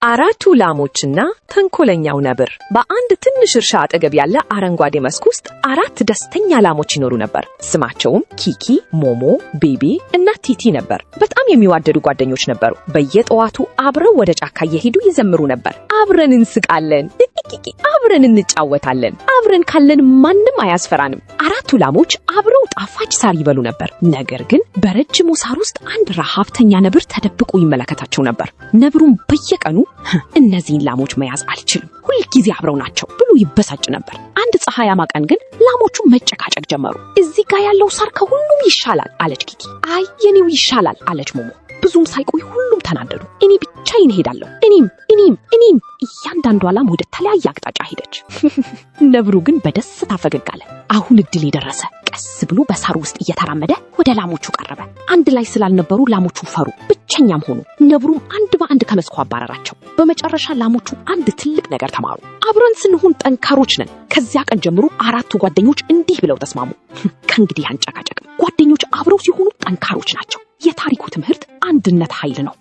አራቱ ላሞችና ተንኮለኛው ነብር። በአንድ ትንሽ እርሻ አጠገብ ያለ አረንጓዴ መስክ ውስጥ አራት ደስተኛ ላሞች ይኖሩ ነበር። ስማቸውም ኪኪ፣ ሞሞ፣ ቤቢ እና ቲቲ ነበር። በጣም የሚዋደዱ ጓደኞች ነበሩ። በየጠዋቱ አብረው ወደ ጫካ እየሄዱ ይዘምሩ ነበር። አብረን እንስቃለን፣ አብረን እንጫወታለን፣ አብረን ካለን ማንም አያስፈራንም። አራቱ ላሞች አብረው ጣፋጭ ሳር ይበሉ ነበር። ነገር ግን በረጅሙ ሳር ውስጥ አንድ ረሃብተኛ ነብር ተደብቆ ይመለከታቸው ነበር። ነብሩም በየቀኑ እነዚህን ላሞች መያዝ አልችልም፣ ሁልጊዜ አብረው ናቸው ብሎ ይበሳጭ ነበር። አንድ ፀሐያማ ቀን ግን ላሞቹ መጨቃጨቅ ጀመሩ። እዚህ ጋር ያለው ሳር ከሁሉም ይሻላል አለች ኪኪ። አይ የኔው ይሻላል አለች ሞሞ። ብዙም ሳይቆይ ሁሉም ተናደዱ። እኔ ብቻዬን እሄዳለሁ፣ እኔም። እያንዳንዷ ላም ወደ ተለያየ አቅጣጫ ሄደች። ነብሩ ግን በደስታ ፈገግ አለ። አሁን እድል የደረሰ። ቀስ ብሎ በሳር ውስጥ እየተራመደ ወደ ላሞቹ ቀረበ። አንድ ላይ ስላልነበሩ ላሞቹ ፈሩ፣ ብቸኛም ሆኑ። ነብሩም አንድ በአንድ ከመስኩ አባረራቸው። በመጨረሻ ላሞቹ አንድ ትልቅ ነገር ተማሩ። አብረን ስንሆን ጠንካሮች ነን። ከዚያ ቀን ጀምሮ አራቱ ጓደኞች እንዲህ ብለው ተስማሙ። ከእንግዲህ አንጨቃጨቅም። ጓደኞች አብረው ሲሆኑ ጠንካሮች ናቸው። የታሪኩ ትምህርት አንድነት ኃይል ነው።